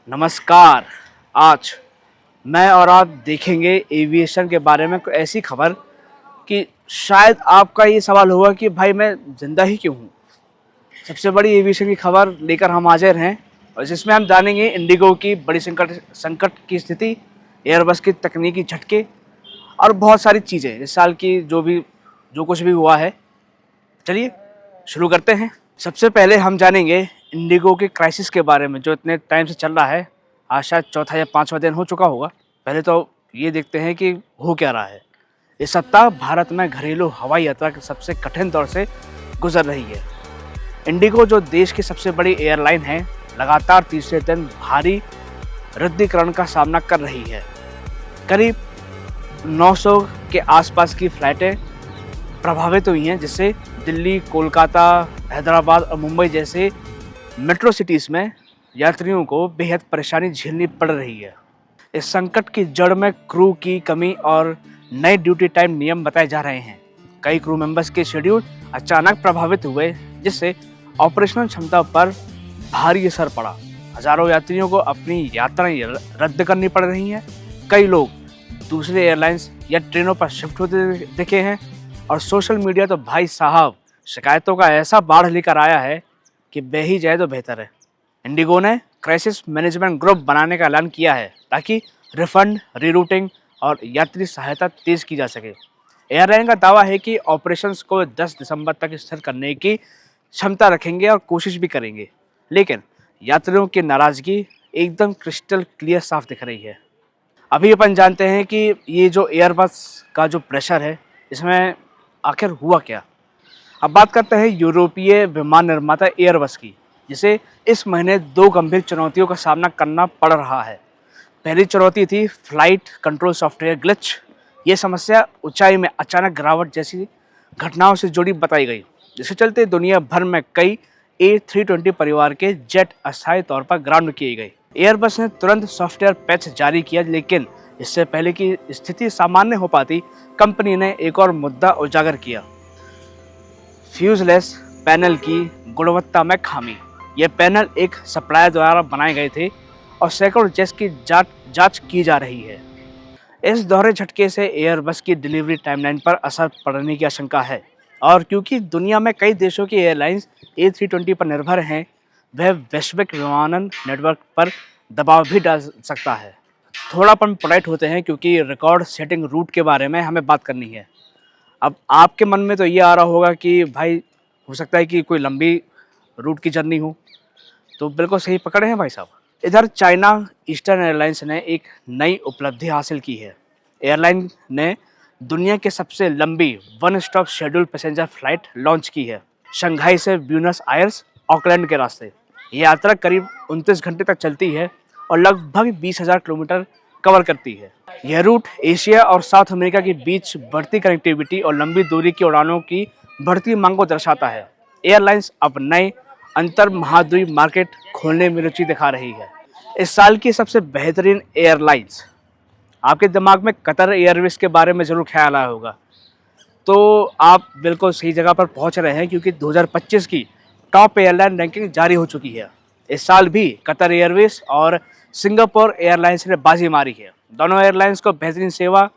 नमस्कार। आज मैं और आप देखेंगे एविएशन के बारे में कोई ऐसी खबर कि शायद आपका ये सवाल होगा कि भाई मैं ज़िंदा ही क्यों हूँ। सबसे बड़ी एविएशन की खबर लेकर हम हाजिर हैं और जिसमें हम जानेंगे इंडिगो की बड़ी संकट की स्थिति, एयरबस की तकनीकी झटके और बहुत सारी चीज़ें इस साल की जो कुछ भी हुआ है। चलिए शुरू करते हैं। सबसे पहले हम जानेंगे इंडिगो के क्राइसिस के बारे में जो इतने टाइम से चल रहा है। आज शायद चौथा या पांचवा दिन हो चुका होगा। पहले तो ये देखते हैं कि हो क्या रहा है। इस सप्ताह भारत में घरेलू हवाई यात्रा के सबसे कठिन दौर से गुजर रही है। इंडिगो जो देश की सबसे बड़ी एयरलाइन है, लगातार तीसरे दिन भारी रद्दीकरण का सामना कर रही है। करीब 900 के आसपास की फ्लाइटें प्रभावित हुई हैं, जिससे दिल्ली, कोलकाता, हैदराबाद और मुंबई जैसे मेट्रो सिटीज़ में यात्रियों को बेहद परेशानी झेलनी पड़ रही है। इस संकट की जड़ में क्रू की कमी और नए ड्यूटी टाइम नियम बताए जा रहे हैं। कई क्रू मेंबर्स के शेड्यूल अचानक प्रभावित हुए, जिससे ऑपरेशनल क्षमता पर भारी असर पड़ा। हजारों यात्रियों को अपनी यात्राएं रद्द करनी पड़ रही हैं। कई लोग दूसरे एयरलाइंस या ट्रेनों पर शिफ्ट होते दिखे हैं और सोशल मीडिया तो भाई साहब शिकायतों का ऐसा बाढ़ लेकर आया है कि बह ही जाए तो बेहतर है। इंडिगो ने क्राइसिस मैनेजमेंट ग्रुप बनाने का ऐलान किया है ताकि रिफंड, रीरूटिंग और यात्री सहायता तेज की जा सके। एयरलाइन का दावा है कि ऑपरेशंस को 10 दिसंबर तक स्थिर करने की क्षमता रखेंगे और कोशिश भी करेंगे, लेकिन यात्रियों की नाराजगी एकदम क्रिस्टल क्लियर साफ दिख रही है। अभी अपन जानते हैं कि ये जो एयरबस का जो प्रेशर है, इसमें आखिर हुआ क्या। अब बात करते हैं यूरोपीय विमान निर्माता एयरबस की, जिसे इस महीने 2 गंभीर चुनौतियों का सामना करना पड़ रहा है। पहली चुनौती थी फ्लाइट कंट्रोल सॉफ्टवेयर ग्लिच। ये समस्या ऊंचाई में अचानक गिरावट जैसी घटनाओं से जुड़ी बताई गई, जिसके चलते दुनिया भर में कई A320 परिवार के जेट अस्थायी तौर पर ग्राउंड किए गए। एयरबस ने तुरंत सॉफ्टवेयर पैच जारी किया, लेकिन इससे पहले कि स्थिति सामान्य हो पाती, कंपनी ने एक और मुद्दा उजागर किया: फ्यूजलेस पैनल की गुणवत्ता में खामी। ये पैनल एक सप्लायर द्वारा बनाए गए थे और सैकड़ों जेट्स की जांच की जा रही है। इस दोहरे झटके से एयरबस की डिलीवरी टाइमलाइन पर असर पड़ने की आशंका है, और क्योंकि दुनिया में कई देशों की एयरलाइंस A320 पर निर्भर हैं, वह वैश्विक विमानन नेटवर्क पर दबाव भी डाल सकता है। थोड़ा अपन पोलाइट होते हैं क्योंकि रिकॉर्ड सेटिंग रूट के बारे में हमें बात करनी है। अब आपके मन में तो ये आ रहा होगा कि भाई हो सकता है कि कोई लंबी रूट की जर्नी हो, तो बिल्कुल सही पकड़े हैं भाई साहब। इधर चाइना ईस्टर्न एयरलाइंस ने एक नई उपलब्धि हासिल की है। एयरलाइन ने दुनिया की सबसे लंबी one stop schedule passenger flight launch की है, शंघाई से ब्यूनस आयर्स ऑकलैंड के रास्ते। ये यात्रा करीब 29 घंटे तक चलती है और लगभग 20,000 किलोमीटर कवर करती है। यह रूट एशिया और साउथ अमेरिका के बीच बढ़ती कनेक्टिविटी और लंबी दूरी की उड़ानों की बढ़ती मांग को दर्शाता है। एयरलाइंस अब नए अंतर महाद्वीप मार्केट खोलने में रुचि दिखा रही है। इस साल की सबसे बेहतरीन एयरलाइंस, आपके दिमाग में कतर एयरवेज के बारे में ज़रूर ख्याल आया होगा, तो आप बिल्कुल सही जगह पर पहुंच रहे हैं क्योंकि 2025 की टॉप एयरलाइन रैंकिंग जारी हो चुकी है। इस साल भी कतर एयरवेज और सिंगापुर एयरलाइंस ने बाजी मारी है। दोनों एयरलाइंस को बेहतरीन सेवा,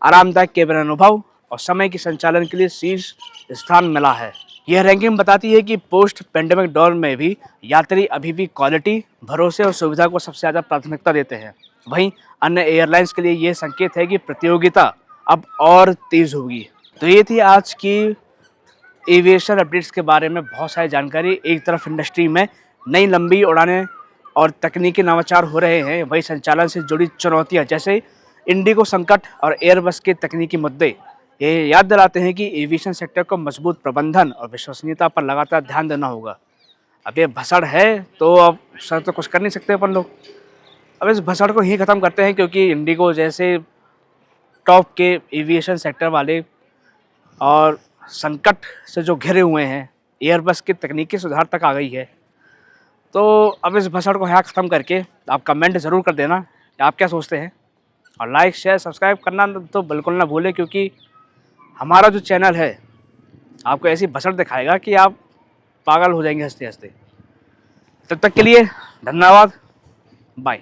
आरामदायक केबिन अनुभव और समय के संचालन के लिए शीर्ष स्थान मिला है। यह रैंकिंग बताती है कि पोस्ट पेंडेमिक दौर में भी यात्री अभी भी क्वालिटी, भरोसे और सुविधा को सबसे ज़्यादा प्राथमिकता देते हैं। वहीं अन्य एयरलाइंस के लिए यह संकेत है कि प्रतियोगिता अब और तेज होगी। तो ये थी आज की एविएशन अपडेट्स के बारे में बहुत सारी जानकारी। एक तरफ इंडस्ट्री में नई लंबी उड़ानें और तकनीकी नवाचार हो रहे हैं, वही संचालन से जुड़ी चुनौतियां जैसे इंडिगो संकट और एयरबस के तकनीकी मुद्दे ये याद दिलाते हैं कि एविएशन सेक्टर को मजबूत प्रबंधन और विश्वसनीयता पर लगातार ध्यान देना होगा। अब ये भसड़ है तो अब सर तो कुछ कर नहीं सकते अपन लोग। अब इस भसड़ को ही ख़त्म करते हैं, क्योंकि इंडिगो जैसे टॉप के एविएशन सेक्टर वाले और संकट से जो घिरे हुए हैं, एयरबस की तकनीकी सुधार तक आ गई है। तो अब इस भसड़ को यहाँ ख़त्म करके आप कमेंट ज़रूर कर देना कि आप क्या सोचते हैं, और लाइक, शेयर, सब्सक्राइब करना तो बिल्कुल ना भूलें, क्योंकि हमारा जो चैनल है आपको ऐसी भसड़ दिखाएगा कि आप पागल हो जाएंगे हंसते हंसते। तब तक के लिए धन्यवाद। बाय।